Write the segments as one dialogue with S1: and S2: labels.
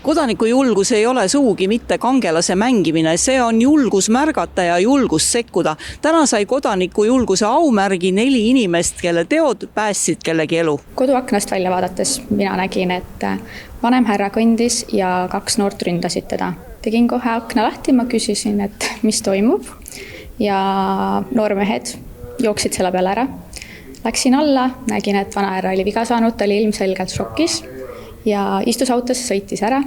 S1: Kodanikujulgus ei ole sugugi mitte kangelase mängimine, see on julgus märgata ja julgus sekkuda. Täna sai kodanikujulguse aumärgi 4 inimest, kelle teod päästsid kellegi elu.
S2: Koduaknast välja vaadates mina nägin, et vanem härra kõndis ja 2 noort ründasid teda. Tegin kohe akna lahti, ma küsisin, et mis toimub ja noormehed jooksid selle peale ära. Läksin alla, nägin, et vana härra oli viga saanud, ta oli ilmselgelt šokis ja istus autosse, sõitis ära.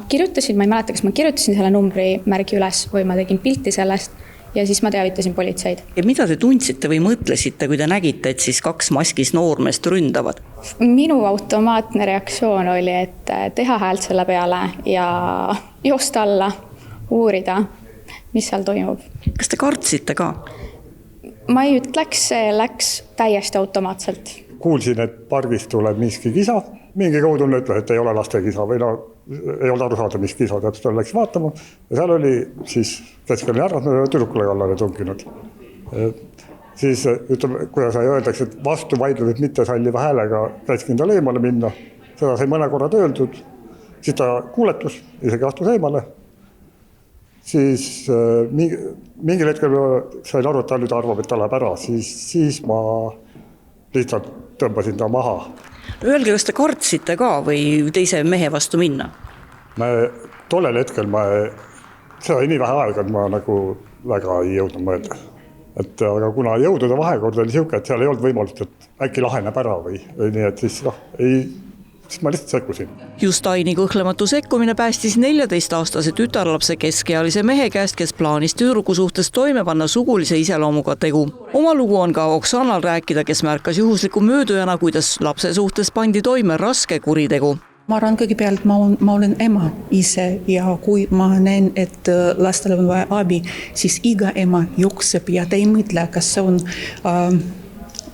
S2: Kirjutasin, ma ei mäleta, kas ma kirjutasin selle numbri märgi üles või ma tegin pilti sellest ja siis ma teavitasin politseid.
S1: Ja mida te tundsite või mõtlesite, kui te nägite, et siis 2 maskis noormeest ründavad?
S2: Minu automaatne reaktsioon oli, et teha häält selle peale ja joosta alla, uurida, mis seal toimub.
S1: Kas te kartsite ka?
S2: Ma ei ütleks, see läks täiesti automaatselt.
S3: Kuulsin, et pargist tuleb miski kisa. Mingi kaudunne ütles, et ei ole laste kisa või ei ole aru saada, mis kisa. Täpselt läks vaatama ja seal oli siis keskeline härrasmööda tüdrukule kallale tunginud. Siis ütleme, kuidas sai öeldakse, et vastu vaidlused mitte salliva häälega käskin tal eemale minna. Seda sai mõne korrad öeldud, siis ta kuuletus, isegi astus eemale. Siis mingil hetkel sain aru, et ta nüüd arvab, et ta läheb ära, siis ma lihtsalt tõmbasin ta maha.
S1: Öelge, kas te kartsite ka või teise mehe vastu minna?
S3: Tollel hetkel see oli nii vähe aega, et ma nagu väga ei jõudnud mõelda. Aga kuna jõudude vahekord oli siuke, et seal ei olnud võimalust, et äkki laheneb ära või nii, et siis ma lihtsalt sekkusin.
S1: Just Aini kõhlematu sekkumine päästis 14-aastase tütarlapse keskealise mehe käest, kes plaanis tüdruku suhtes toime panna sugulise iseloomuga tegu. Oma lugu on ka Oksanal rääkida, kes märkas juhusliku möödujana, kuidas lapse suhtes pandi toime raske kuritegu.
S4: Ma arvan kõigepealt, ma olen ema ise ja kui ma näen, et lastele on vaja abi, siis iga ema jookseb ja ta ei mõtle, kas see on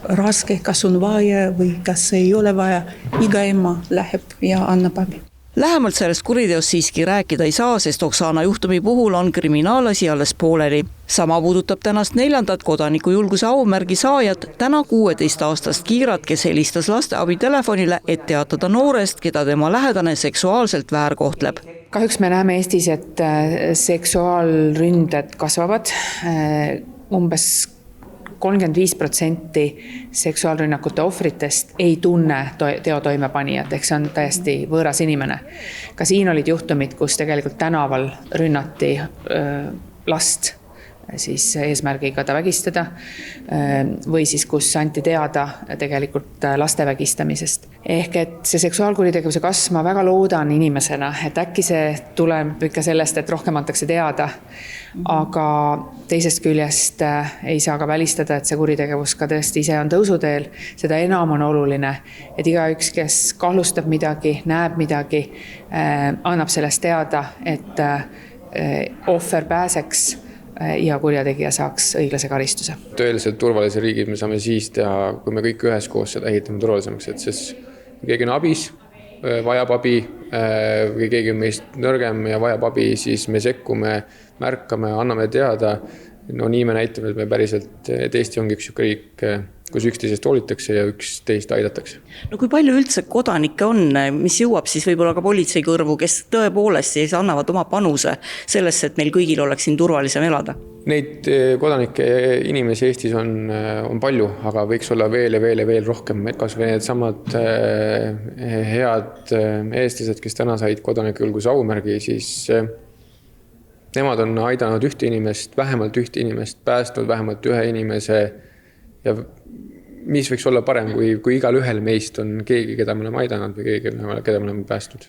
S4: raske, kas on vaja või kas ei ole vaja. Iga ema läheb ja annab abi.
S1: Lähemalt sellest kuriteost siiski rääkida ei saa, sest Oksana juhtumi puhul on kriminaalasi alles pooleli. Sama puudutab tänast 4. kodanikujulguse aumärgi saajat, täna 16-aastast Kiirat, kes helistas lasteabi telefonile, et teatada noorest, keda tema lähedane seksuaalselt väärkohtleb.
S5: Kahjuks me näeme Eestis, et seksuaalründed kasvavad. Umbes 35% seksuaalrünnakute ohvritest ei tunne teo toimepanijat, ehk see on täiesti võõras inimene. Ka siin olid juhtumid, kus tegelikult tänaval rünnati last siis eesmärgiga ta vägistada või siis kus anti teada tegelikult laste vägistamisest. Ehk et see seksuaalkuritegevuse kasv, ma väga loodan inimesena, et äkki see tuleb ikka sellest, et rohkem antakse teada, aga teisest küljest ei saa ka välistada, et see kuritegevus ka tõesti ise on tõusuteel. Seda enam on oluline, et igaüks, kes kahlustab midagi, näeb midagi, annab sellest teada, et ohver pääseks ja kurjategija saaks õiglase karistuse.
S6: Tõeliselt turvalise riigid me saame siis teha, kui me kõik üheskoos seda ehitame turvalisemaks, et siis keegi on abis, vajab abi, või keegi on meist nõrgem ja vajab abi, siis me sekkume, märkame, anname teada. No nii me näitame, et me päriselt, et Eesti ongi üks riik, kus üksteisest hoolitakse ja üksteist aidatakse.
S1: No kui palju üldse kodanikke on, mis jõuab siis võib-olla ka politsei kõrvu, kes tõepoolest siis annavad oma panuse sellesse, et meil kõigil oleks siin turvalisem elada?
S6: Neid kodanike inimesi Eestis on palju, aga võiks olla veel ja veel rohkem. Kas või need samad head eestlased, kes täna said kodanikujulguse aumärgi, siis nemad on aidanud ühte inimest, vähemalt ühte inimest, päästnud vähemalt ühe inimese ja mis võiks olla parem, kui igal ühel meist on keegi, keda me oleme aidanud või keegi, keda me oleme päästnud.